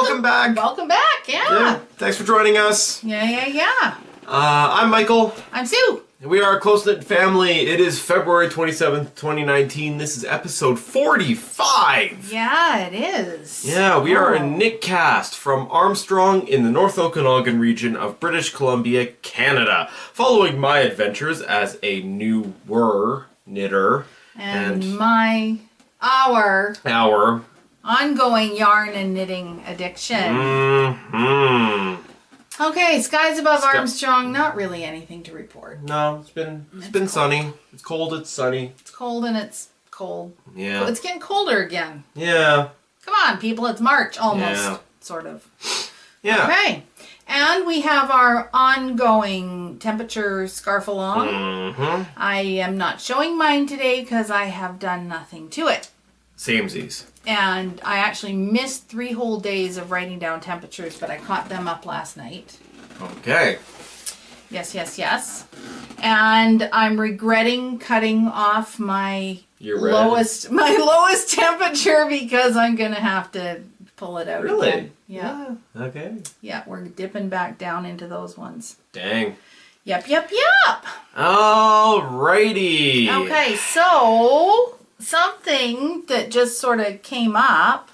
welcome back. Welcome back, yeah. Thanks for joining us. Yeah. I'm Michael. I'm Sue. And we are a close-knit family. It is February 27th, 2019. This is episode 45. Yeah, it is. Yeah, we are a Knitcast from Armstrong in the North Okanagan region of British Columbia, Canada. Following my adventures as a newer knitter. And our ongoing yarn and knitting addiction. Okay, skies above Armstrong, not really anything to report. No, it's been sunny. It's cold, it's sunny. It's cold and it's cold. Yeah. It's getting colder again. Yeah. Come on, people, it's March almost. Yeah. Sort of. Yeah. Okay. And we have our ongoing temperature scarf along. Mm-hmm. I am not showing mine today because I have done nothing to it. Samesies. And I actually missed 3 whole days of writing down temperatures, but I caught them up last night. Okay. Yes. And I'm regretting cutting off my lowest temperature because I'm gonna have to pull it out again. Yeah. Okay. Yeah, we're dipping back down into those ones. Dang. Yep. Alrighty. Okay, so something that just sort of came up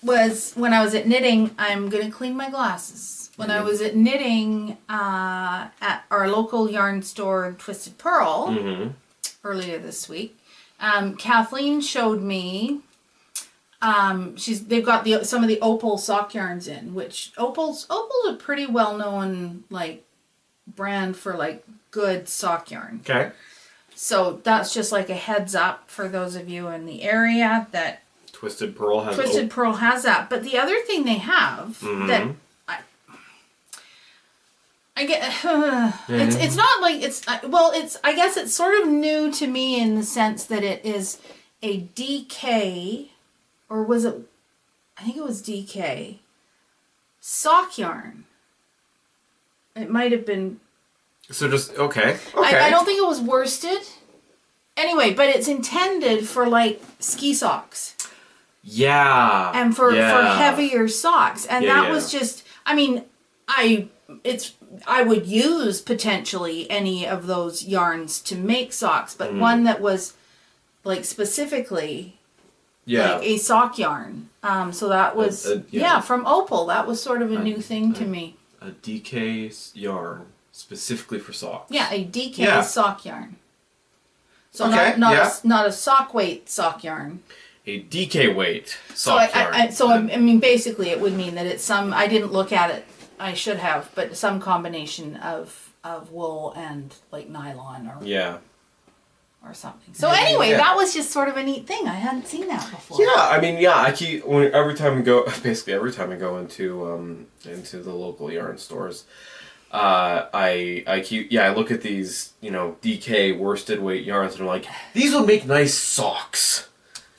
was when I was at knitting. I'm gonna clean my glasses. When I was at knitting at our local yarn store, Twisted Pearl, earlier this week, Kathleen showed me. They've got some of the Opal sock yarns in, which Opal's a pretty well known brand for good sock yarn. Okay. So that's just like a heads up for those of you in the area that Twisted Pearl has that. But the other thing they have that I get it's not like it's I guess it's sort of new to me in the sense that it is a DK, or was it, I think it was DK sock yarn. It might have been. So just, okay. I don't think it was worsted. Anyway, but it's intended for ski socks. Yeah. And for heavier socks. And that was just, I would use potentially any of those yarns to make socks, but one that was specifically a sock yarn. So that was, from Opal. That was sort of a new thing to me. A DK yarn. Specifically for socks. Yeah, a DK sock yarn. So not a sock weight sock yarn. A DK weight sock yarn. So basically it would mean that it's I didn't look at it, I should have, but some combination of wool and nylon or something. So anyway, that was just sort of a neat thing. I hadn't seen that before. Yeah, I keep every time I go into the local yarn stores. I look at these, DK worsted weight yarns and I'm like, these would make nice socks.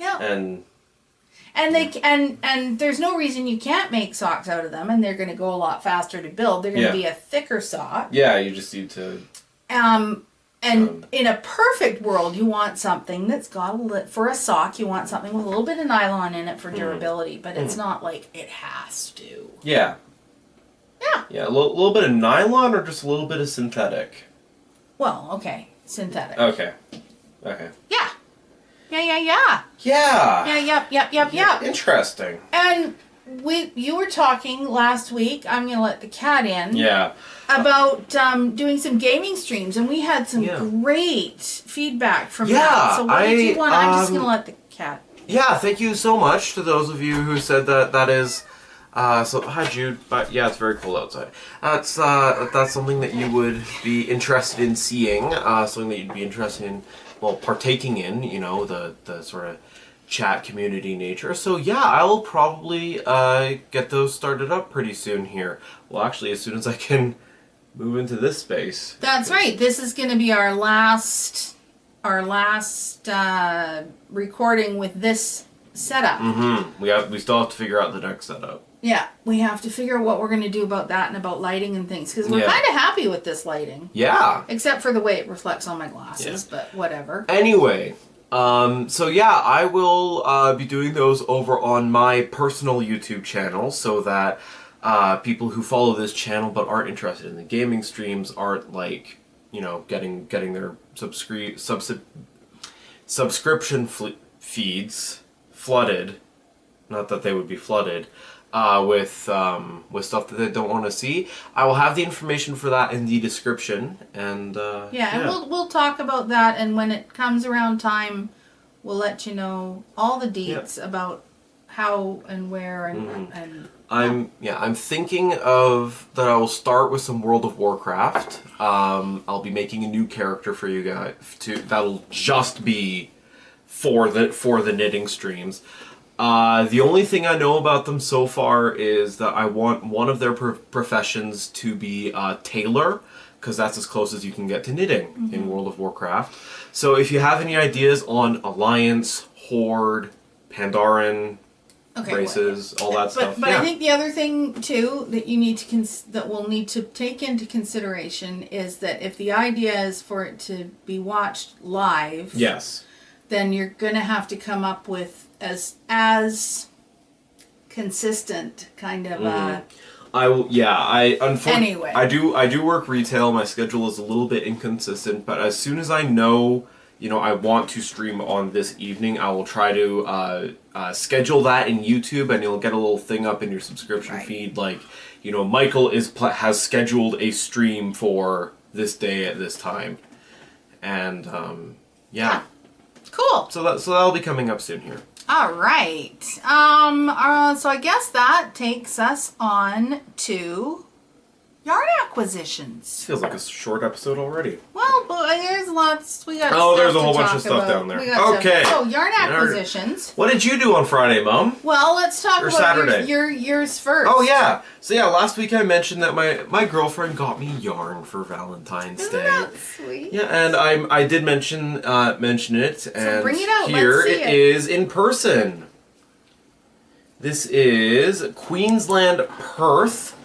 Yeah. And there's no reason you can't make socks out of them, and they're going to go a lot faster to build. They're going to be a thicker sock. Yeah, you just need to. In a perfect world, you want something that's got for a sock. You want something with a little bit of nylon in it for durability, but it's not like it has to. Yeah. Yeah, a little bit of nylon or just a little bit of synthetic? Well, okay. Synthetic. Okay. Yeah. Yep. Interesting. And you were talking last week, I'm going to let the cat in. Yeah. About doing some gaming streams, and we had some great feedback from that. So what did you want? I'm just going to let the cat. Yeah, thank you so much to those of you who said that is... so hi Jude, but yeah, it's very cold outside. That's something that you would be interested in seeing, something that you'd be interested in, partaking in, the sort of chat community nature. So yeah, I'll probably get those started up pretty soon here. Well, actually, as soon as I can move into this space. That's right. This is going to be our last recording with this setup. We still have to figure out the next setup. Yeah, we have to figure out what we're going to do about that and about lighting and things, because we're kind of happy with this lighting. Yeah. Except for the way it reflects on my glasses, but whatever. Anyway, So yeah, I will be doing those over on my personal YouTube channel so that people who follow this channel but aren't interested in the gaming streams aren't like, you know, getting their subscription feeds flooded. Not that they would be flooded with stuff that they don't want to see. I will have the information for that in the description, and and we'll talk about that, and when it comes around time, we'll let you know all the deets about how and where and. I'm thinking of that. I will start with some World of Warcraft. I'll be making a new character for you guys that'll just be for the knitting streams. The only thing I know about them so far is that I want one of their professions to be tailor, because that's as close as you can get to knitting in World of Warcraft. So if you have any ideas on Alliance, Horde, Pandaren, races, all that stuff. But I think the other thing too that you need to that we'll need to take into consideration is that if the idea is for it to be watched live, yes, then you're gonna have to come up with as consistent kind of unfortunately I do work retail. My schedule is a little bit inconsistent, but as soon as I know, you know, I want to stream on this evening, I will try to schedule that in YouTube, and you'll get a little thing up in your subscription feed, like, you know, Michael has scheduled a stream for this day at this time, and cool. So that'll be coming up soon here. All right. So I guess that takes us on to yarn acquisitions. Feels like a short episode already. Well, but there's lots. We got. Oh, there's a whole bunch of stuff down there. Okay. So yarn acquisitions. What did you do on Friday, Mom? Well, let's talk about Saturday. Yours first. Oh yeah. So yeah, last week I mentioned that my girlfriend got me yarn for Valentine's Day. Isn't that sweet? Yeah, and I did mention it, and bring it out. Here Let's see it is in person. This is Queensland Perth.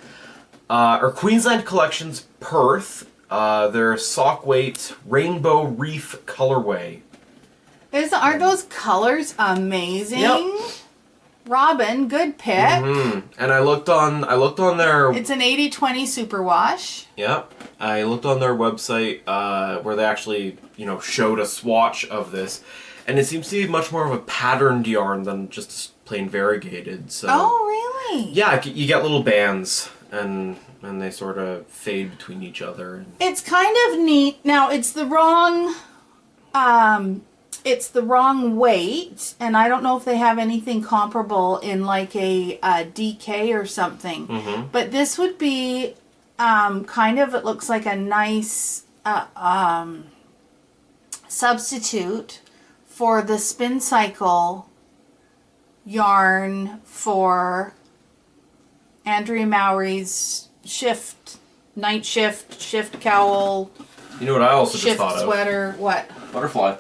Or Queensland Collections Perth, their sock weight rainbow reef colorway. Aren't those colors amazing? Yep. Robin, good pick. And I looked on their. It's an 80/20 superwash. Yep. I looked on their website where they actually, you know, showed a swatch of this, and it seems to be much more of a patterned yarn than just plain variegated. So. Oh really? Yeah, you get little bands. And they sort of fade between each other. It's kind of neat. Now it's the wrong weight, and I don't know if they have anything comparable in like a DK or something. But this would be kind of, it looks like a nice substitute for the Spin Cycle yarn for Andrea Mowry's night shift cowl. You know what I also just thought of? Shift sweater, what? Butterfly.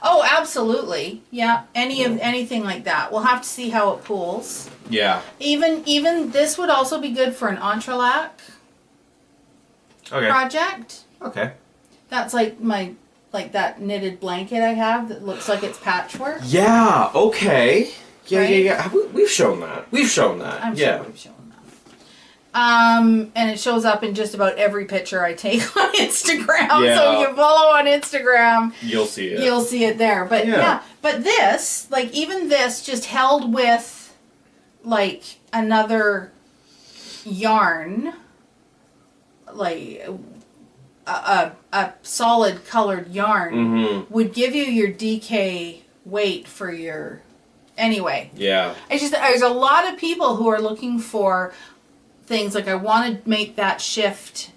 Oh, absolutely. Yeah, anything like that. We'll have to see how it pools. Yeah. Even this would also be good for an entrelac project. Okay. That's like that knitted blanket I have that looks like it's patchwork. Yeah, okay. Yeah, right? yeah. We've shown that. We've shown that. I'm sure we've shown that. And it shows up in just about every picture I take on Instagram. Yeah. So if you follow on Instagram, you'll see it. You'll see it there. But yeah, but this, like even this, just held with like another yarn, like a solid colored yarn, would give you your DK weight for your. Anyway. Yeah. It's just there's a lot of people who are looking for things like I want to make that shift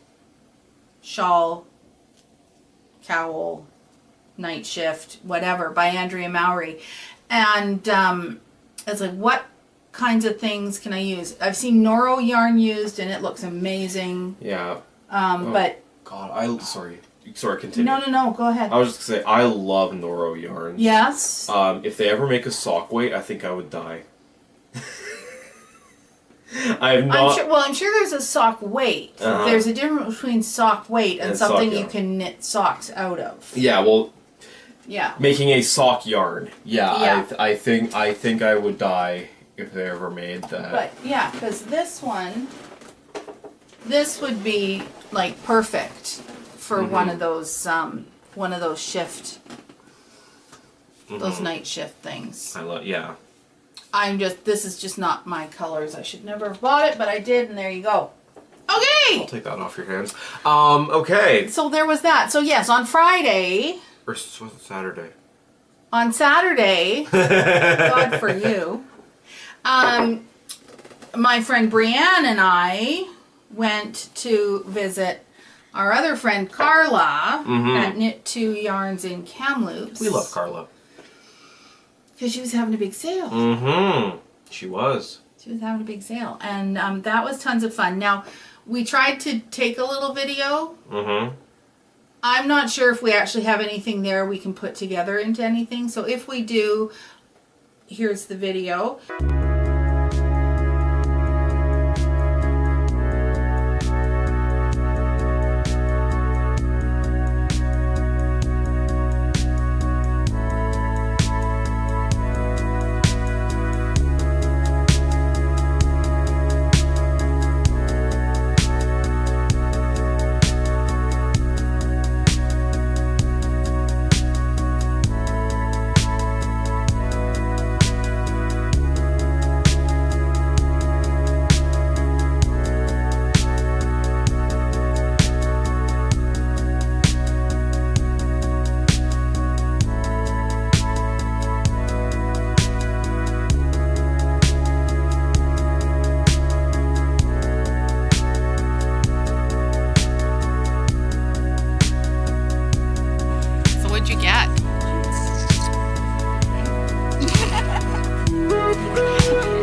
shawl, cowl, night shift, whatever by Andrea Mowry, and it's like what kinds of things can I use? I've seen Noro yarn used and it looks amazing. Yeah. But God, sorry, continue. No, go ahead. I was just gonna say I love Noro yarns. Yes. If they ever make a sock weight, I think I would die. I'm sure there's a sock weight. There's a difference between sock weight and something you can knit socks out of. Yeah, well, Yeah. Making a sock yarn. Yeah. I think I would die if they ever made that. But yeah, because this would be like perfect for one of those shift, those night shift things. I love, yeah. This is just not my colors. I should never have bought it, but I did, and there you go. Okay. I'll take that off your hands. Okay. So there was that. So yes, on Friday. Or was it Saturday? On Saturday, God for you, my friend Brianne and I went to visit our other friend Carla at Knit 2 Yarns in Kamloops. We love Carla. Because she was having a big sale. She was. She was having a big sale. And that was tons of fun. Now, we tried to take a little video. I'm not sure if we actually have anything there we can put together into anything. So if we do, here's the video.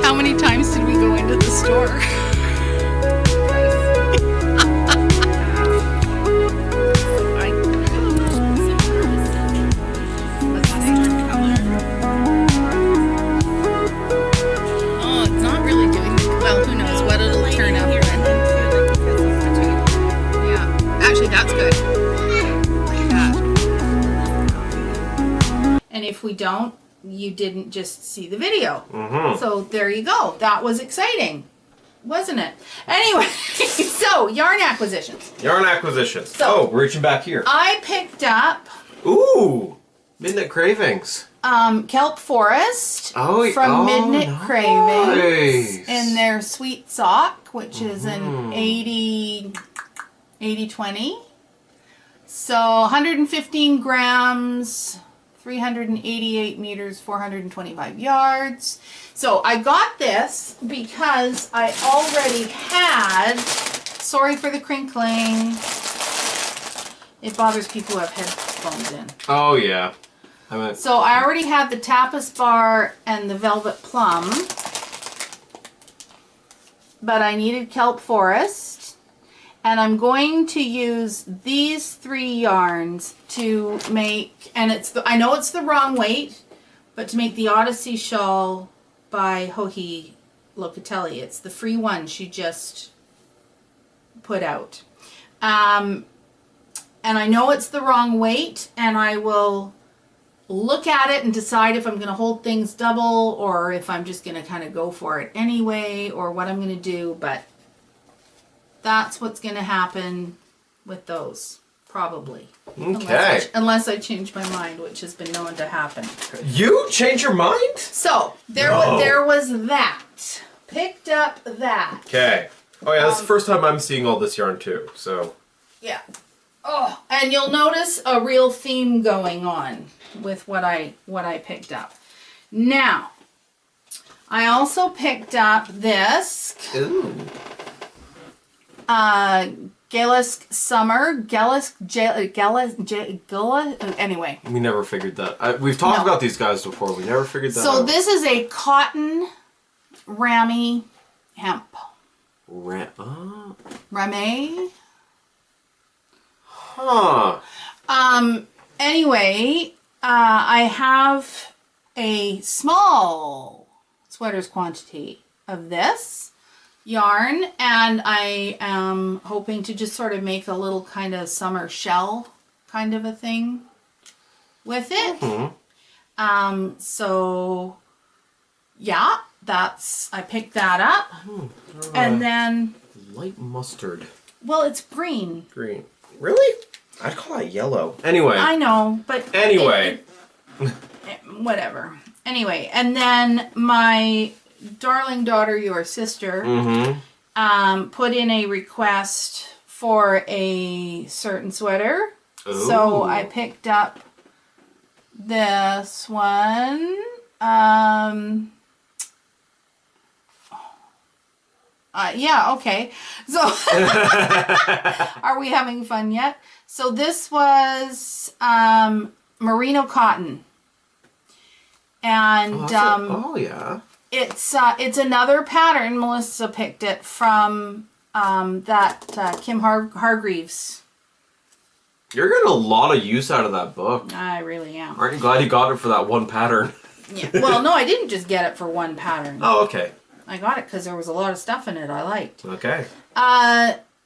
How many times did we go into the store? Oh, it's not really doing well. Who knows what it'll turn out with. Yeah, actually, that's good. Like that. And if we don't, you didn't just see the video. So there you go. That was exciting, wasn't it? Anyway, so yarn acquisitions. Yarn acquisitions. So, we're reaching back here. I picked up Ooh, Midnight Cravings. Kelp Forest from Midnight nice. Cravings in their sweet sock, which is an 80-20. So 115 grams, 388 meters, 425 yards. So I got this because I already had, sorry for the crinkling, it bothers people who have headphones in. Oh yeah. So I already had the Tapas Bar and the Velvet Plum, but I needed Kelp Forest. And I'm going to use these 3 yarns to make, and I know it's the wrong weight, but to make the Odyssey shawl by Joji Locatelli. It's the free one she just put out. And I know it's the wrong weight, and I will look at it and decide if I'm going to hold things double or if I'm just going to kind of go for it anyway or what I'm going to do, but that's what's going to happen with those, probably. Okay. Unless I change my mind, which has been known to happen. You change your mind? So, there was that. Picked up that. Okay. Oh yeah, that's the first time I'm seeing all this yarn too, so. Yeah. Oh, and you'll notice a real theme going on with what I picked up. Now, I also picked up this. Ooh. Galisk Summer, anyway. We never figured that. We've talked about these guys before. We never figured that out. So this is a cotton ramie hemp. Ramie? Huh. Anyway, I have a small sweater's quantity of this yarn, and I am hoping to just sort of make a little kind of summer shell kind of a thing with it. Mm-hmm. So yeah, I picked that up. And then Light mustard. well, it's green. Green. Really? I'd call that yellow. Anyway. I know, but Anyway. Whatever. Anyway, and then my darling daughter, your sister, put in a request for a certain sweater. Ooh. So I picked up this one. Yeah, okay. So, are we having fun yet? So this was merino cotton. And oh yeah. it's another pattern. Melissa picked it from that Kim Hargreaves. You're getting a lot of use out of that book. I really am. Aren't you glad you got it for that one pattern? Yeah. Well, no, I didn't just get it for one pattern. Oh, okay. I got it because there was a lot of stuff in it I liked. Okay.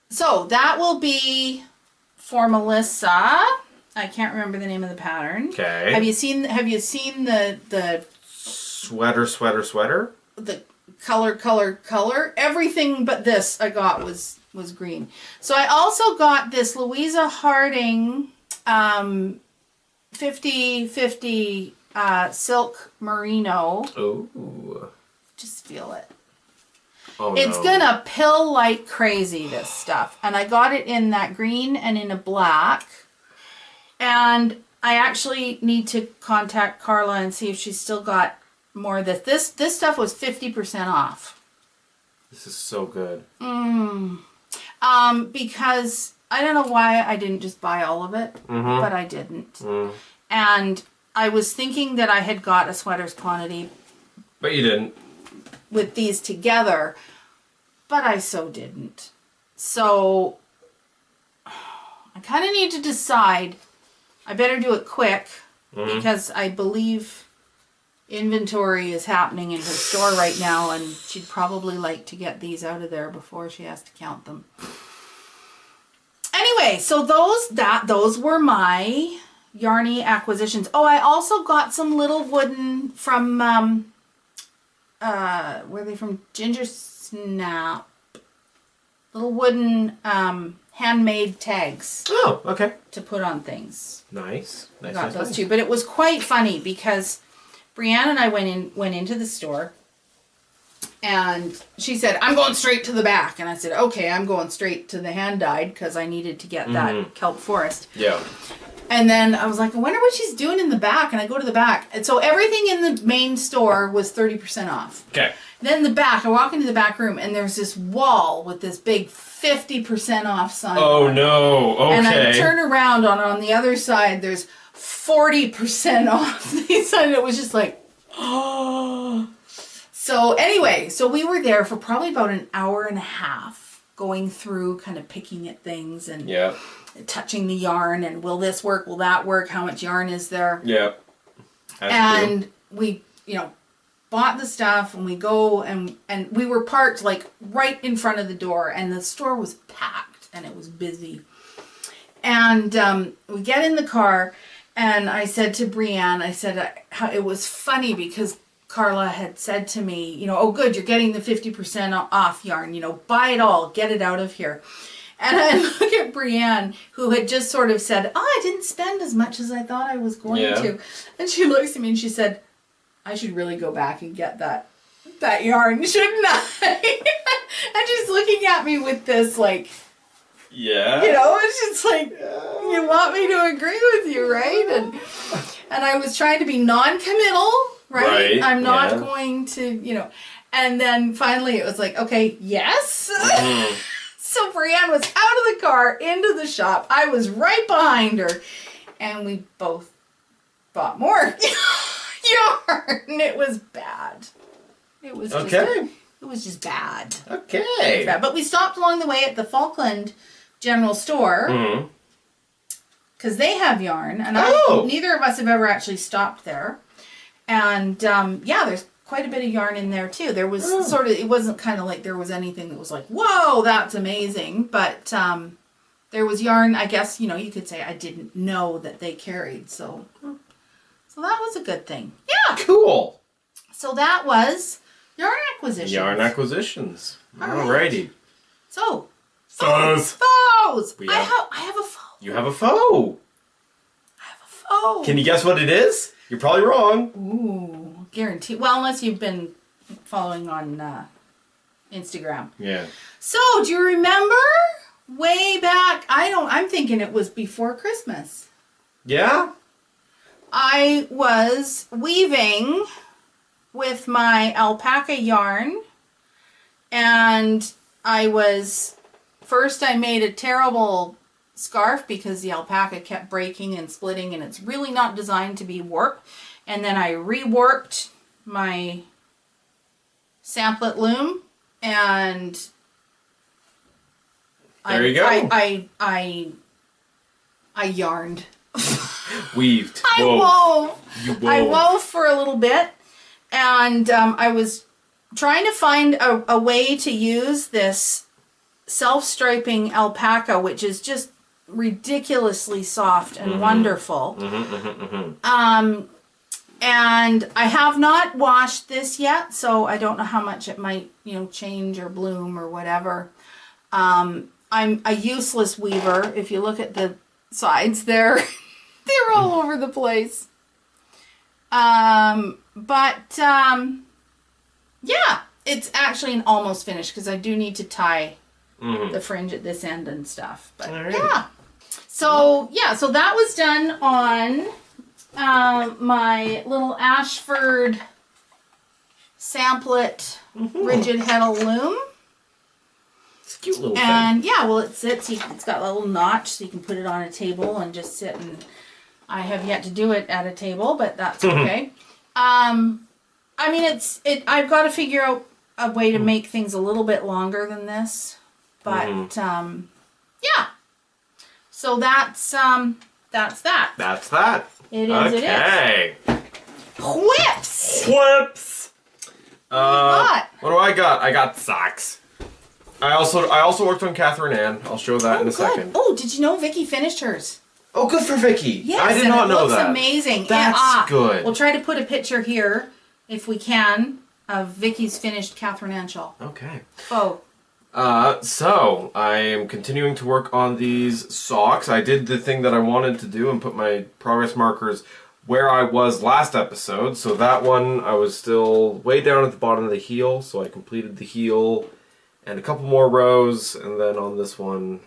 So that will be for Melissa. I can't remember the name of the pattern. Okay. Have you seen the sweater? The color? Everything but this I got was green. So I also got this Louisa Harding 50/50 silk merino. Ooh. Just feel it. Oh, it's gonna pill like crazy, this stuff. And I got it in that green and in a black. And I actually need to contact Carla and see if she's still got more of this. This stuff was 50% off. This is so good. Because I don't know why I didn't just buy all of it, but I didn't. And I was thinking that I had got a sweaters quantity. But you didn't. With these together, but I so didn't. So I kind of need to decide. I better do it quick because I believe inventory is happening in her store right now, and she'd probably like to get these out of there before she has to count them. Anyway, so those were my Yarny acquisitions. Oh, I also got some little wooden from where are they from? Ginger Snap. Little wooden handmade tags. Oh, okay. To put on things. Nice. I got those too. But it was quite funny because Brianne and I went into the store and she said, I'm going straight to the back. And I said, okay, I'm going straight to the hand dyed because I needed to get that kelp forest. Yeah. And then I was like, I wonder what she's doing in the back. And I go to the back. And so everything in the main store was 30% off. Okay. Then in the back, I walk into the back room and there's this wall with this big 50% off sign. Oh no, okay. And I turn around on the other side, there's 40% off. And it was just like, oh. So anyway, so we were there for probably about an hour and a half going through, kind of picking at things and touching the yarn and will this work, will that work, how much yarn is there? Yeah. And we, bought the stuff and we go and we were parked like right in front of the door and the store was packed and it was busy. And we get in the car and I said to Brianne, it was funny because Carla had said to me, oh good, you're getting the 50% off yarn, buy it all, get it out of here. And I look at Brianne, who had just sort of said, I didn't spend as much as I thought I was going to. And she looks at me and she said, I should really go back and get that yarn, shouldn't I? And she's looking at me with this, like, it's just like, you want me to agree with you, right? And I was trying to be non-committal, right? I'm not going to, And then finally it was like, okay, yes. So Brianne was out of the car, into the shop. I was right behind her. And we both bought more yarn. It was bad. It was just, it was just bad. Okay. Bad. But we stopped along the way at the Falkland General Store because they have yarn, and neither of us have ever actually stopped there. And there's quite a bit of yarn in there too. There was it wasn't kind of like there was anything that was like, whoa, that's amazing. But there was yarn, I guess, you could say I didn't know that they carried. So So that was a good thing. Yeah. Cool. So that was yarn acquisition. Yarn acquisitions. All Alrighty. So. Foes. Foes. We I have- have a foe. You have a foe. I have a foe. Can you guess what it is? You're probably wrong. Ooh, guarantee. Well, unless you've been following on Instagram. Yeah. So, do you remember way back? I'm thinking it was before Christmas. Yeah? I was weaving with my alpaca yarn, and I made a terrible scarf because the alpaca kept breaking and splitting, and it's really not designed to be warped. And then I rewarped my samplet loom, and There you go. I yarned. Weaved. I Wove. wove. You wove. I wove for a little bit, and I was trying to find a way to use this self-striping alpaca, which is just ridiculously soft and wonderful. And I have not washed this yet, so I don't know how much it might, change or bloom or whatever. I'm a useless weaver. If you look at the sides there, they're all over the place. Yeah, it's actually almost finished because I do need to tie the fringe at this end and stuff. But Alright. yeah. So that was done on my little Ashford samplet rigid heddle loom. It's a cute little thing. And yeah, well, it's got a little notch so you can put it on a table and just sit, and I have yet to do it at a table, but that's okay. I've got to figure out a way to make things a little bit longer than this, but yeah. So that's that. That's that. It is. Okay. It is. Whips. Whips. got? What do I got? I got socks. I also worked on Catherine Ann. I'll show that in a second. Oh, did you know Vicky finished hers? Oh, good for Vicky. Yes, I did not know looks that. Amazing. That's good. We'll try to put a picture here, if we can, of Vicky's finished Catherine Ann shawl. Okay. Oh. So I am continuing to work on these socks. I did the thing that I wanted to do and put my progress markers where I was last episode. So that one I was still way down at the bottom of the heel, so I completed the heel and a couple more rows, and then on this one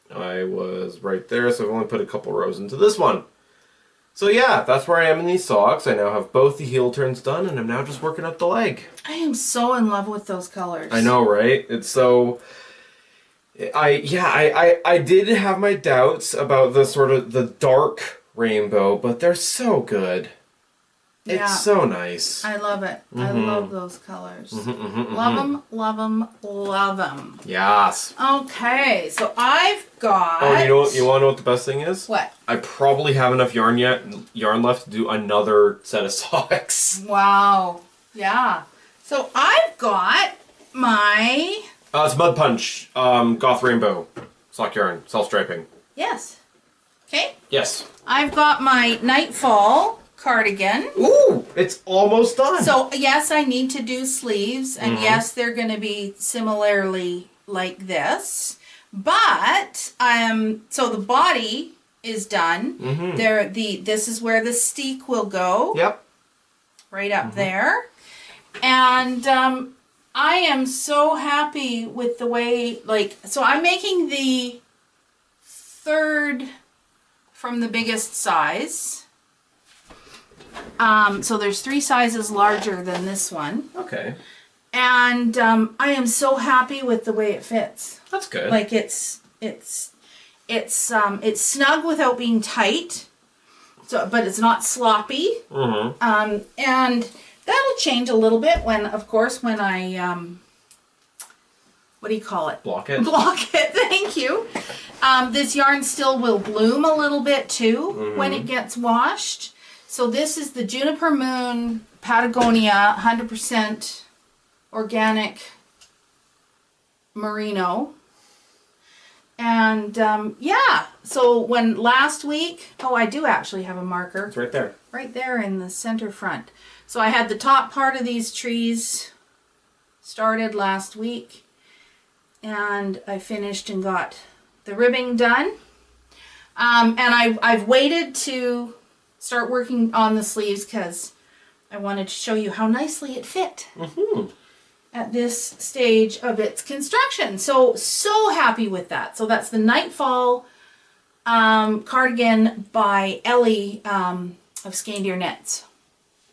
I was right there, so I've only put a couple rows into this one. So yeah, that's where I am in these socks. I now have both the heel turns done, and I'm now just working up the leg. I am so in love with those colors. I know, right? It's so... I did have my doubts about the sort of the dark rainbow, but they're so good. Yeah. It's so nice. I love it. I love those colors. Love them, love them, love them. Yes. Okay, so I've got... Oh, you want to know what the best thing is? What? I probably have enough yarn left to do another set of socks. Wow. Yeah. So I've got my... It's Mud Punch, Goth Rainbow, sock yarn, self-striping. Yes. Okay. Yes. I've got my Nightfall cardigan. Ooh, it's almost done. So yes, I need to do sleeves, and yes, they're going to be similarly like this. But so the body is done. This is where the steek will go. Yep. Right up there. And I am so happy with the way, so I'm making the third from the biggest size. So there's 3 sizes larger than this one. Okay. And I am so happy with the way it fits. That's good. Like it's snug without being tight. So, but it's not sloppy. And that'll change a little bit when I what do you call it? Block it. Block it. Thank you. This yarn still will bloom a little bit too when it gets washed. So this is the Juniper Moon Patagonia 100% organic merino. And yeah, So when last week, oh, I do actually have a marker. It's right there. Right there in the center front. So I had the top part of these trees started last week, and I finished and got the ribbing done. And I've waited to start working on the sleeves because I wanted to show you how nicely it fit at this stage of its construction. So happy with that. So that's the Nightfall cardigan by Ellie of Skandir Knits.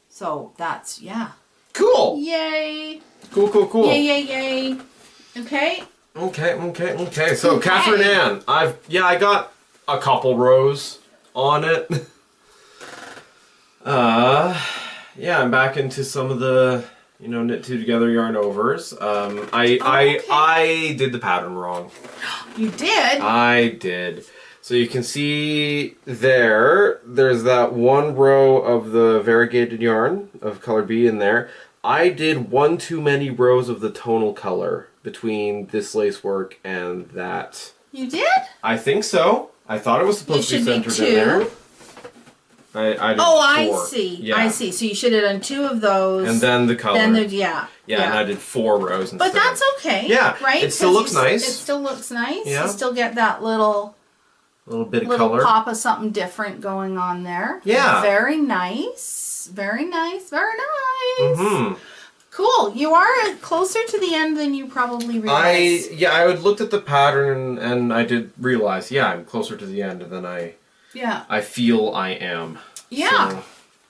So that's, yeah. Cool. Yay. Cool. Yay, yay, yay. Okay. Okay. So Catherine Ann, I got a couple rows on it. Yeah, I'm back into some of the, knit two together yarn overs. I did the pattern wrong. You did? I did. So you can see there's that one row of the variegated yarn of color B in there. I did one too many rows of the tonal color between this lace work and that. You did? I think so. I thought it was supposed to be centered in there. I did four. I see. Yeah. I see. So you should have done two of those. And then the color. Yeah, and I did 4 rows instead. But that's okay. Yeah. Right? It still looks nice. It still looks nice. Yeah. You still get that little bit of color. Pop of something different going on there. Yeah. Very nice. Very nice. Very nice. Mm-hmm. Cool. You are closer to the end than you probably realized. I had looked at the pattern and I did realize, I'm closer to the end than I feel I am. Yeah. So.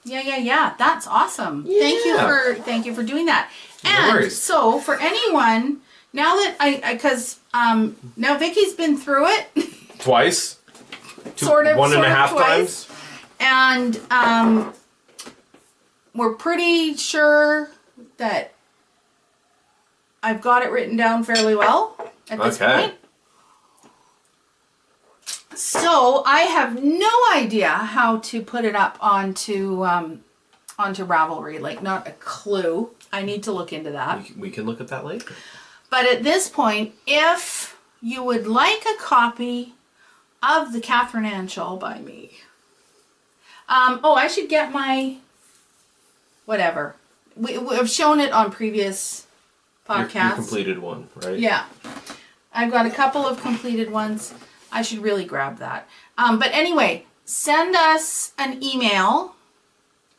Yeah. That's awesome. Yeah. Thank you for doing that. No And worries. so for anyone, now that because now Vicky's been through it. Twice? Sort of. 1.5 twice. times? And we're pretty sure that I've got it written down fairly well at this point. So I have no idea how to put it up onto Ravelry. Like, not a clue. I need to look into that. We can look at that later. But at this point, if you would like a copy of the Catherine Ann shawl by me, I should get my whatever. We've shown it on previous podcasts. Your completed one, right? Yeah. I've got a couple of completed ones. I should really grab that. But anyway, send us an email.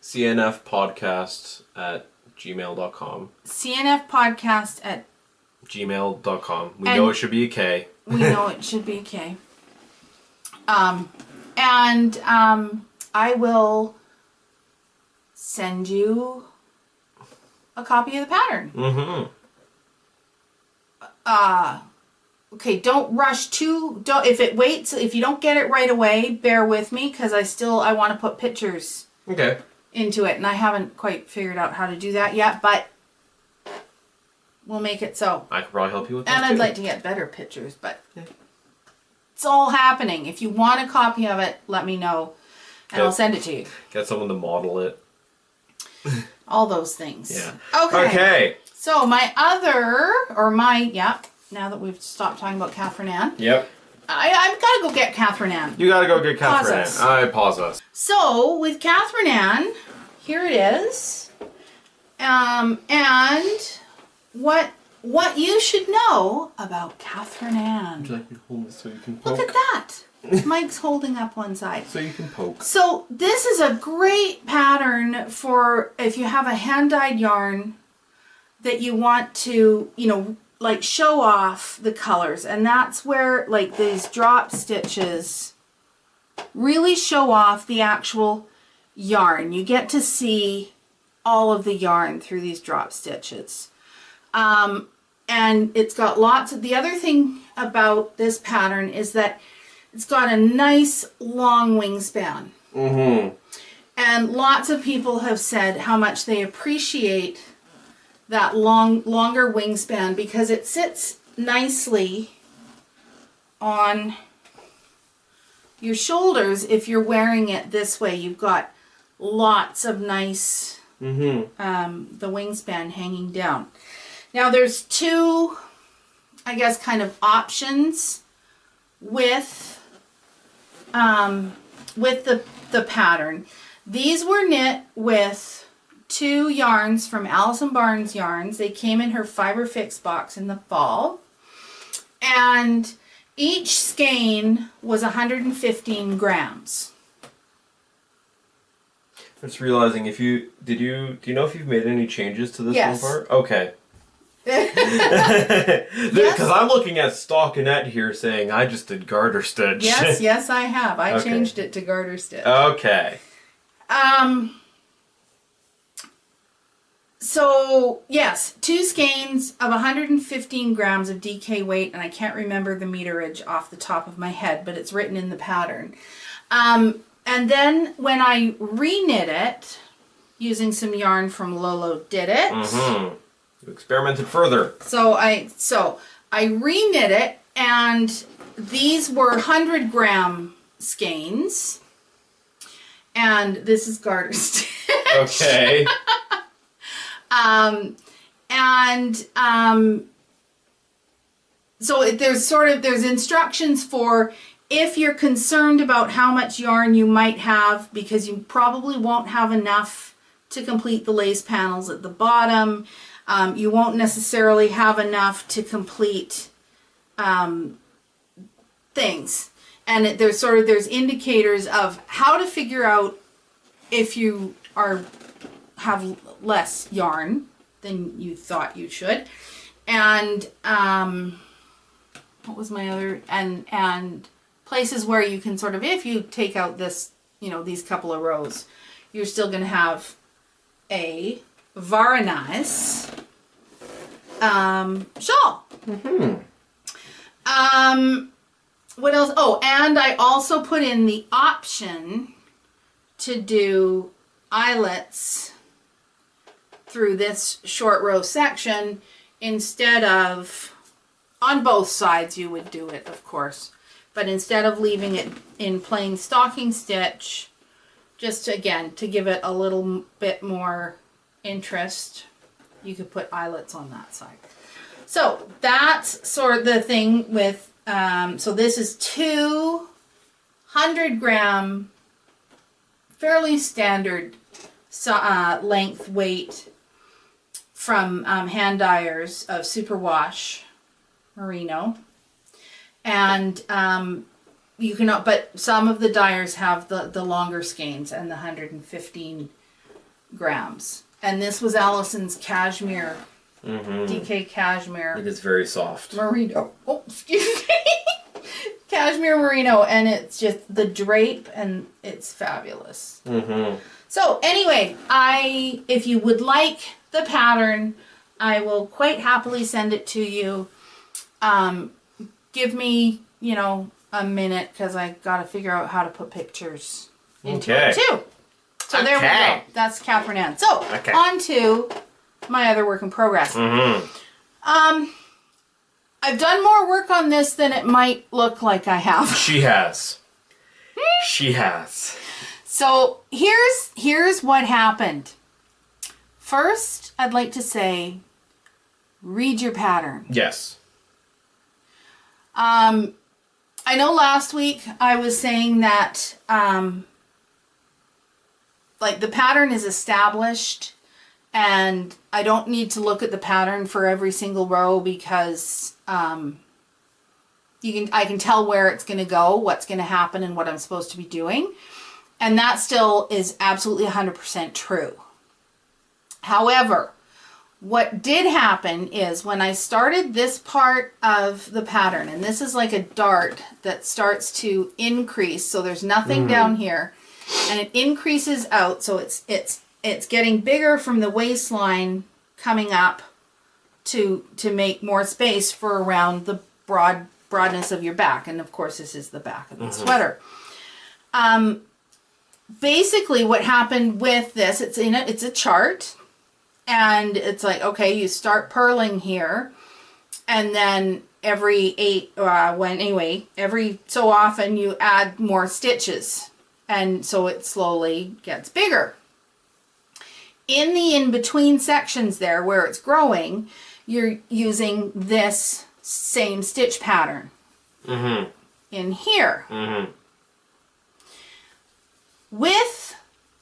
cnfpodcast@gmail.com. cnfpodcast@gmail.com. We know it should be a K. We know it should be a K. I will send you a copy of the pattern. Mm-hmm. Okay, don't rush if you don't get it right away, bear with me, because I want to put pictures into it, and I haven't quite figured out how to do that yet, but we'll make it so. I could probably help you with that. And I'd like to get better pictures, but it's all happening. If you want a copy of it, let me know, and I'll send it to you. Get someone to model it. All those things. Yeah. Okay. So now that we've stopped talking about Catherine Ann. Yep. I've got to go get Catherine Ann. You gotta go get Catherine Pause us. Ann. I pause us. So with Catherine Ann, here it is. And what you should know about Catherine Ann. Would you like me to hold this so you can poke? Look at that. Mike's holding up one side. So you can poke. So this is a great pattern for if you have a hand-dyed yarn that you want to, like show off the colors. And that's where like these drop stitches really show off the actual yarn. You get to see all of the yarn through these drop stitches. And it's got lots of, the other thing about this pattern is that it's got a nice long wingspan. Mm-hmm. And lots of people have said how much they appreciate that longer wingspan because it sits nicely on your shoulders if you're wearing it this way. You've got lots of nice, the wingspan hanging down. Now there's two, I guess, kind of options with with the pattern. These were knit with 2 yarns from Allison Barnes Yarns. They came in her Fiber Fix box in the fall. And each skein was 115 grams. I'm just realizing do you know if you've made any changes to this Yes. one part? Okay. Because I'm looking at stockinette here saying I just did garter stitch. Yes, I have. I Okay. changed it to garter stitch. Okay. So, yes, 2 skeins of 115 grams of DK weight, and I can't remember the meterage off the top of my head, but it's written in the pattern. And then when I reknit it, using some yarn from Lolo Did It. Mm-hmm. You experimented further. So I reknit it, and these were 100 gram skeins. And this is garter stitch. Okay. So there's instructions for if you're concerned about how much yarn you might have, because you probably won't have enough to complete the lace panels at the bottom. You won't necessarily have enough to complete things. And there's indicators of how to figure out if you have less yarn than you thought you should. And what was my other, and places where you can sort of, if you take out this, these couple of rows, you're still going to have a Varanus shawl. Mm-hmm. What else? Oh, and I also put in the option to do eyelets through this short row section instead of, on both sides you would do it, of course, but instead of leaving it in plain stocking stitch, just to, again, to give it a little bit more interest, you could put eyelets on that side. So that's sort of the thing with, so this is 200 gram, fairly standard length weight from Hand Dyers of Superwash Merino. And you can, but some of the dyers have the longer skeins and the 115 grams. And this was Allison's cashmere, DK cashmere. It is very soft. Merino. Oh, excuse me. Cashmere merino, and it's just the drape, and it's fabulous. Mm-hmm. So anyway, if you would like the pattern, I will quite happily send it to you. Give me, a minute, because I got to figure out how to put pictures into it too. So there we go. That's Catherine Ann. So on to my other work in progress. Mm-hmm. I've done more work on this than it might look like I have. She has. She has. So here's what happened. First, I'd like to say, read your pattern. Yes. I know last week I was saying that the pattern is established and I don't need to look at the pattern for every single row because I can tell where it's going to go, what's going to happen, and what I'm supposed to be doing. And that still is absolutely 100% true. However, what did happen is when I started this part of the pattern, and this is like a dart that starts to increase, so there's nothing down here, and it increases out, so it's getting bigger from the waistline coming up to make more space for around the broadness of your back, and of course this is the back of the sweater. Basically what happened with this, it's a chart, and it's like, okay, you start purling here, and then every so often you add more stitches, and so it slowly gets bigger. In the in-between sections there where it's growing, you're using this same stitch pattern in here. With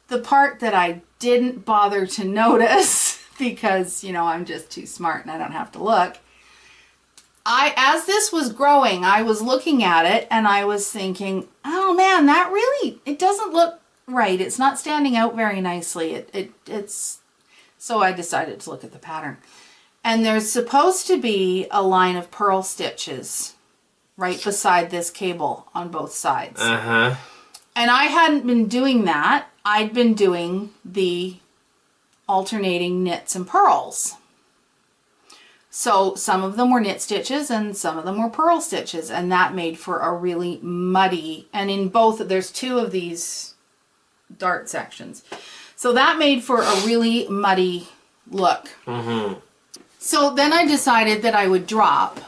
the part that I didn't bother to notice because, you know, I'm just too smart and I don't have to look. As this was growing, I was looking at it and I was thinking, oh man, that really, it doesn't look right. It's not standing out very nicely. It's, so I decided to look at the pattern. And there's supposed to be a line of purl stitches right beside this cable on both sides. Uh-huh. And I hadn't been doing that. I'd been doing the alternating knits and purls. So some of them were knit stitches and some of them were purl stitches, and that made for a really muddy, and in both, there's two of these dart sections. So that made for a really muddy look. Mm-hmm. So then I decided that I would drop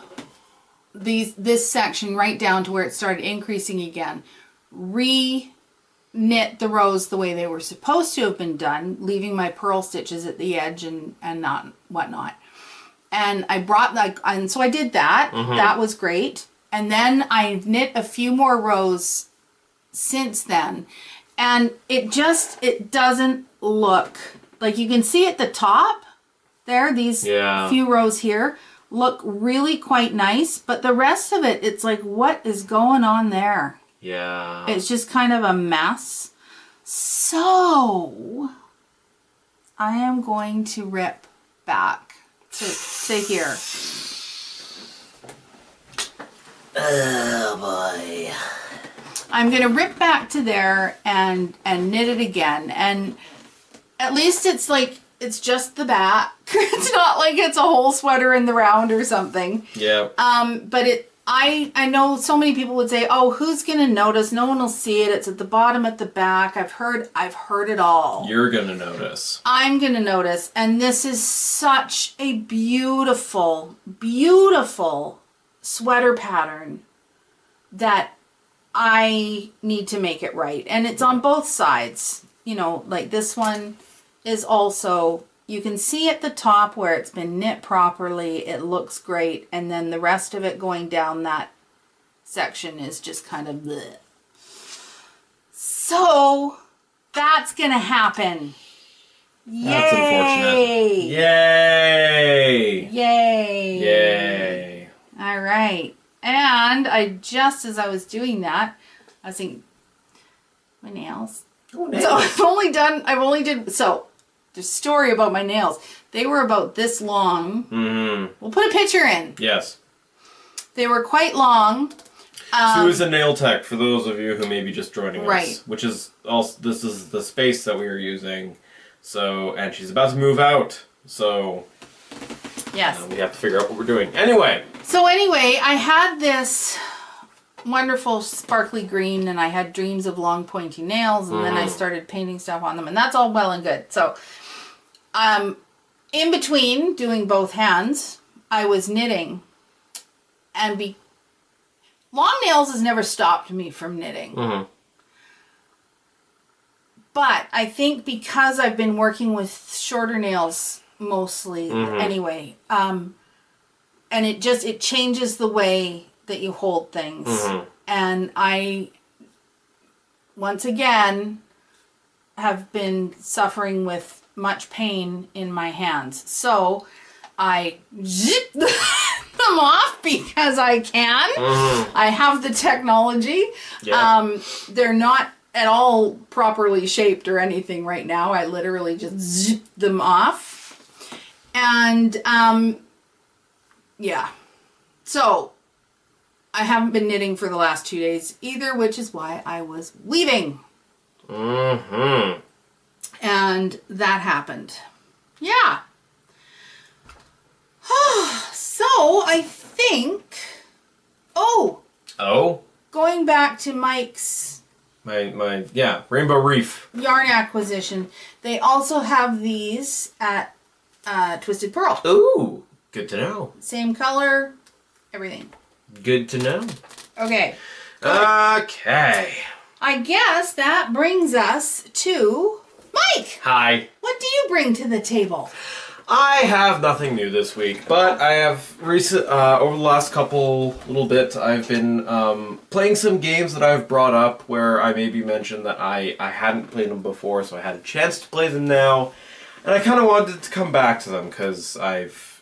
this section right down to where it started increasing again, re-knit the rows the way they were supposed to have been done, leaving my purl stitches at the edge and not whatnot. And I brought, like, and so I did that. Mm-hmm. That was great. And then I knit a few more rows since then. And it doesn't look, like, you can see at the top there, these few rows here look really quite nice. But the rest of it, it's like, what is going on there? Yeah. It's just kind of a mess. So I am going to rip back to here. Oh boy. I'm gonna rip back to there and knit it again, and at least it's like, it's just the back. It's not like it's a whole sweater in the round or something. Yeah. But I know so many people would say, oh, who's gonna notice? No one will see it. It's at the bottom, at the back. I've heard it all. You're gonna notice. I'm gonna notice. And this is such a beautiful, beautiful sweater pattern that I need to make it right. And it's on both sides. You know, like this one is also, you can see at the top where it's been knit properly, it looks great, and then the rest of it going down that section is just kind of bleh. So that's gonna happen. Yay! That's unfortunate. Yay! Yay! Yay! All right, and just as I was doing that, I was thinking, my nails. Oh, nails. So so the story about my nails. They were about this long. Mm-hmm. We'll put a picture in. Yes. They were quite long. Sue is a nail tech, for those of you who may be just joining us. Which is also, this is the space that we are using. So, and she's about to move out. So, yes, we have to figure out what we're doing. Anyway. So anyway, I had this wonderful sparkly green, and I had dreams of long pointy nails, and then I started painting stuff on them, and that's all well and good. So, in between doing both hands, I was knitting, and long nails has never stopped me from knitting. Mm-hmm. But I think because I've been working with shorter nails mostly anyway, and it changes the way that you hold things. Mm-hmm. And I, once again, have been suffering with much pain in my hands. So I zip them off because I can. Mm-hmm. I have the technology. Yeah. They're not at all properly shaped or anything right now. I literally just zip them off. And yeah. So I haven't been knitting for the last 2 days either, which is why I was leaving. Mm-hmm. And that happened. Yeah. So I think, going back to Mike's Rainbow Reef yarn acquisition, they also have these at Twisted Purl. Ooh, good to know. Same color, everything. Good to know. Okay. Okay. I guess that brings us to Mike. Hi. What do you bring to the table? I have nothing new this week, but I have over the last couple little bits, I've been playing some games that I've brought up where I maybe mentioned that I hadn't played them before, so I had a chance to play them now, and I kind of wanted to come back to them because I've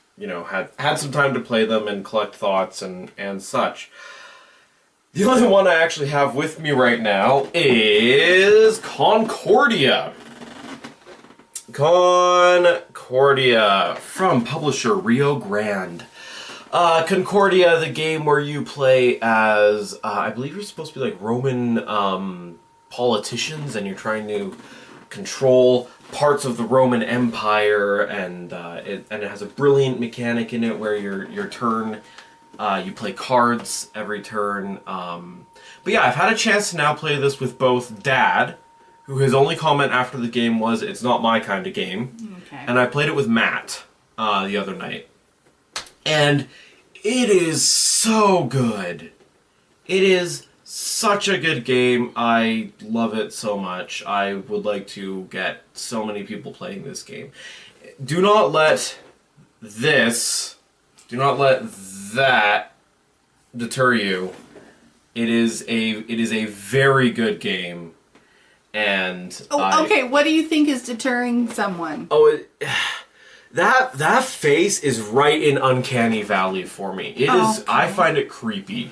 had some time to play them and collect thoughts and such. The only one I actually have with me right now is Concordia. Concordia from publisher Rio Grande. Concordia, the game where you play as, I believe you're supposed to be like Roman politicians, and you're trying to control parts of the Roman Empire, and it has a brilliant mechanic in it where your turn, you play cards every turn. But yeah, I've had a chance to now play this with both Dad, who his only comment after the game was, "It's not my kind of game." Okay. And I played it with Matt the other night. And it is so good. It is such a good game. I love it so much. I would like to get so many people playing this game. Do not let that deter you. It is a very good game. And okay, what do you think is deterring someone? That face is right in Uncanny Valley for me. It is. Okay. I find it creepy.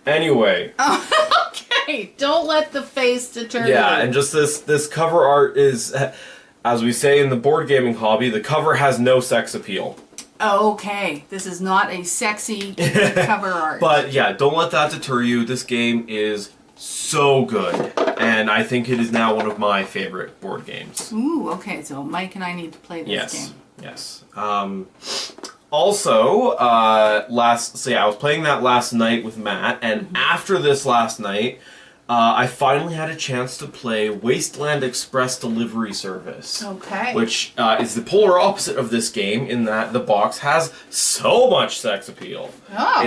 Anyway. Okay, don't let the face deter you. Yeah, and just this cover art is, as we say in the board gaming hobby, the cover has no sex appeal. Okay, this is not a sexy cover art. But yeah, don't let that deter you. This game is so good, and I think it is now one of my favorite board games. Ooh, okay, so Mike and I need to play this game. Yes. Also, I was playing that last night with Matt, and after this last night, I finally had a chance to play Wasteland Express Delivery Service. Okay. Which is the polar opposite of this game in that the box has so much sex appeal. Oh. I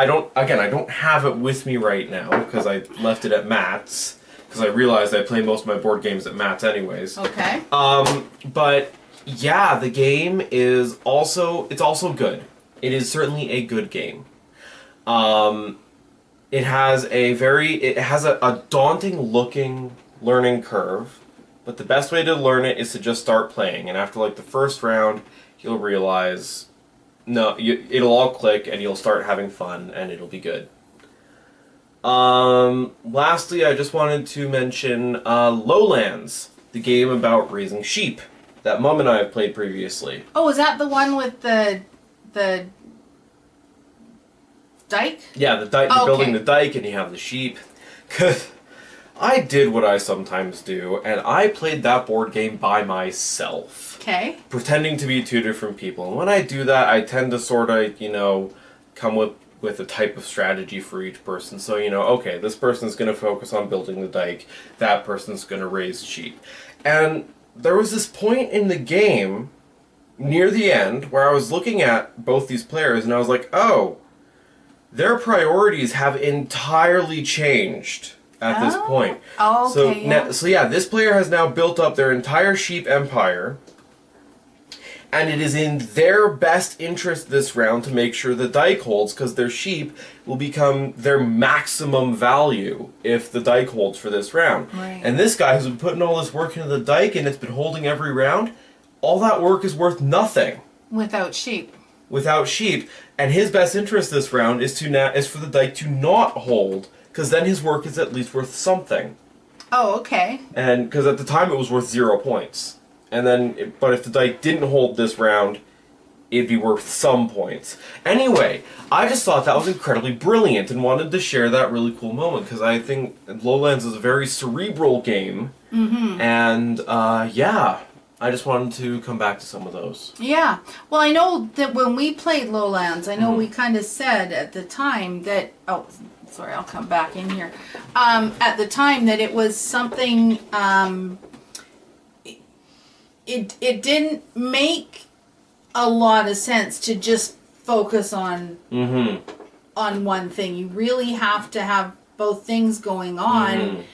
don't have it with me right now because I left it at Matt's because I realized I play most of my board games at Matt's anyways. Okay. But yeah, the game is also good. It is certainly a good game. It has a daunting looking learning curve, but the best way to learn it is to just start playing. And after like the first round, you'll realize, it'll all click and you'll start having fun and it'll be good. Lastly, I just wanted to mention Lowlands, the game about raising sheep that Mum and I have played previously. Oh, is that the one with the dike? Yeah, the dike. You're building the dike, and you have the sheep. Cause I did what I sometimes do, and I played that board game by myself. Okay. Pretending to be two different people. And when I do that, I tend to sort of, come with a type of strategy for each person. So, okay, this person's going to focus on building the dike. That person's going to raise sheep. And there was this point in the game, near the end, where I was looking at both these players, and I was like, oh, their priorities have entirely changed at this point. Oh, okay. So this player has now built up their entire sheep empire, and it is in their best interest this round to make sure the dike holds, because their sheep will become their maximum value if the dike holds for this round. Right. And this guy who's been putting all this work into the dike and it's been holding every round, all that work is worth nothing. Without sheep. Without sheep, and his best interest this round is for the dike to not hold, because then his work is at least worth something. Oh, okay. And because at the time it was worth 0 points, and then but if the dike didn't hold this round, it'd be worth some points. Anyway, I just thought that was incredibly brilliant and wanted to share that really cool moment because I think Lowlands is a very cerebral game, and yeah. I just wanted to come back to some of those. Yeah. Well, I know that when we played Lowlands, I know we kind of said at the time that... Oh, sorry, I'll come back in here. At the time that it was something... It didn't make a lot of sense to just focus on one thing. You really have to have both things going on.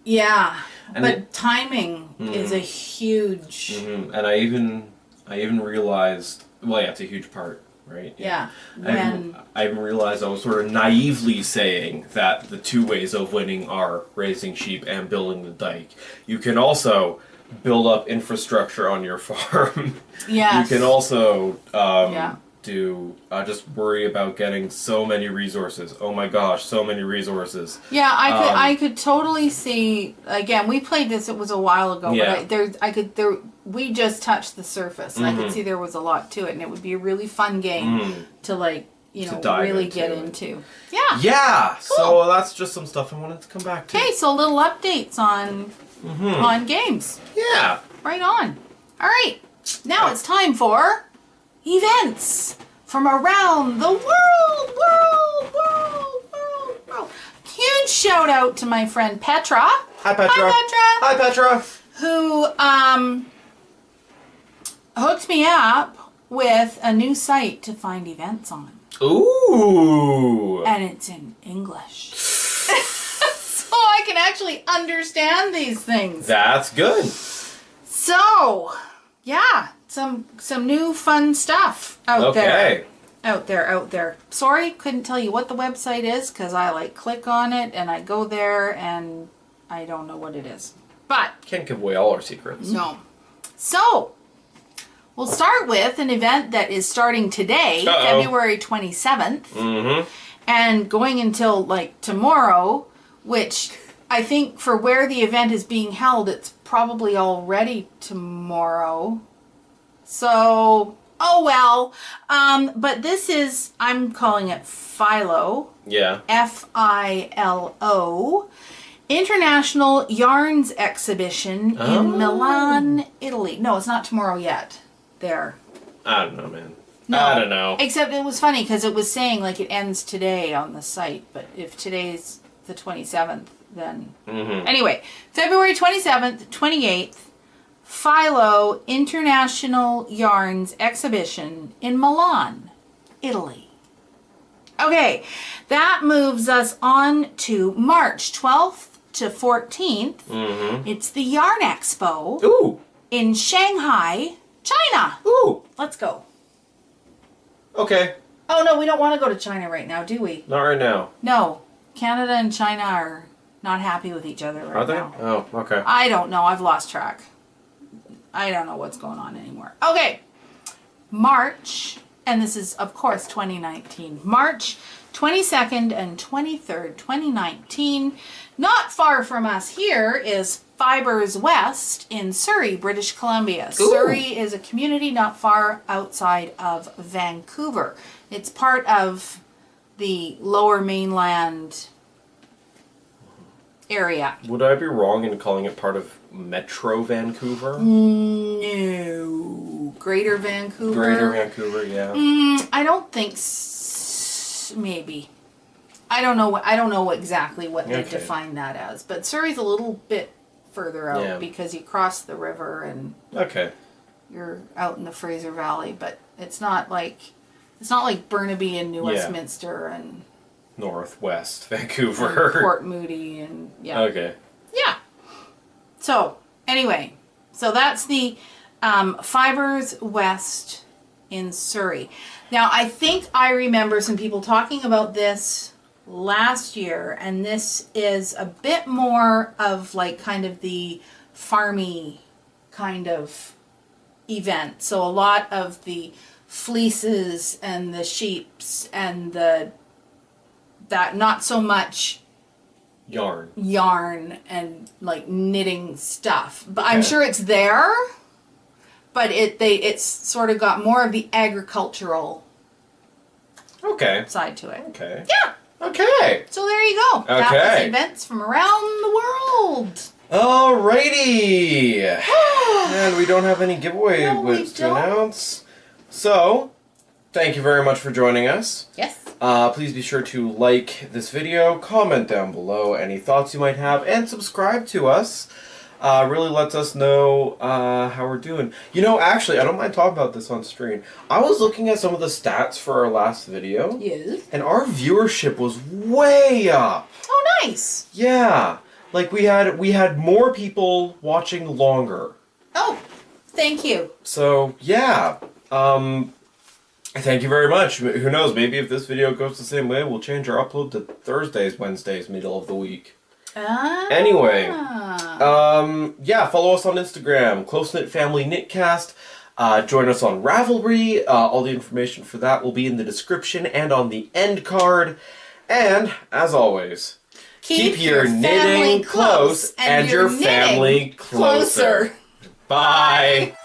Yeah. And but timing is a huge... And I even realized, well, yeah, it's a huge part, right? Yeah. I even realized I was sort of naively saying that the two ways of winning are raising sheep and building the dike. You can also build up infrastructure on your farm. Yes. You can also just worry about getting so many resources. Oh my gosh, so many resources. Yeah, I could totally see. Again, we played this. It was a while ago, but we just touched the surface, and I could see there was a lot to it, and it would be a really fun game to really get into. Yeah. Yeah. Cool. So that's just some stuff I wanted to come back to. Okay, so little updates on games. Yeah. Right on. All right. Now it's time for events from around the world. Huge shout out to my friend Petra. Hi, Petra. Hi, Petra. Who hooked me up with a new site to find events on. Ooh. And it's in English. So I can actually understand these things. That's good. So, yeah, some new fun stuff out there. Out there. Sorry, couldn't tell you what the website is because I click on it and I go there and I don't know what it is. But can't give away all our secrets. No. So, we'll start with an event that is starting today, February 27th, and going until tomorrow, which I think for where the event is being held, it's probably already tomorrow. So, oh well. But this is, I'm calling it Philo. Yeah. F-I-L-O. International Yarns Exhibition in Milan, Italy. No, it's not tomorrow yet. There. I don't know, man. No. I don't know. Except it was funny because it was saying it ends today on the site. But if today's the 27th, then... Anyway, February 27th, 28th, Philo International Yarns Exhibition in Milan, Italy. Okay, that moves us on to March 12th to 14th. It's the Yarn Expo. Ooh. In Shanghai, China. Ooh. Let's go. Okay. Oh, no, we don't want to go to China right now, do we? Not right now. No. Canada and China are not happy with each other right now. Oh, okay. I don't know. I've lost track. I don't know what's going on anymore. Okay. March, and this is, of course, 2019. March 22nd and 23rd, 2019. Not far from us here is Fibers West in Surrey, British Columbia. Ooh. Surrey is a community not far outside of Vancouver. It's part of the Lower Mainland area. Would I be wrong in calling it part of Metro Vancouver? No. Greater Vancouver? Greater Vancouver, yeah. I don't think maybe. I don't know exactly what they define that as, but Surrey's a little bit further out because you cross the river and you're out in the Fraser Valley, but it's not like Burnaby and New Westminster and Northwest Vancouver, and Port Moody and Okay. Yeah. So anyway, so that's the Fibers West in Surrey. Now I think I remember some people talking about this last year, and this is a bit more of kind of the farmy kind of event. So a lot of the fleeces and the sheeps and that not so much yarn and knitting stuff, but I'm sure it's there, but it's sort of got more of the agricultural side to it. Okay. Yeah. Okay. So there you go. Okay. That was events from around the world. Alrighty. And we don't have any giveaway to announce. So, thank you very much for joining us. Yes. Please be sure to like this video, comment down below any thoughts you might have, and subscribe to us. Really lets us know how we're doing. You know, actually, I don't mind talking about this on stream. I was looking at some of the stats for our last video. Yes. And our viewership was way up. Oh, nice. Yeah. Like we had more people watching longer. Oh, thank you. So yeah, thank you very much. Who knows? Maybe if this video goes the same way, we'll change our upload to Thursdays, Wednesdays, middle of the week. Anyway, yeah, follow us on Instagram, Close Knit Family Knitcast. Join us on Ravelry. All the information for that will be in the description and on the end card. And as always, keep your knitting close and your family closer. Bye.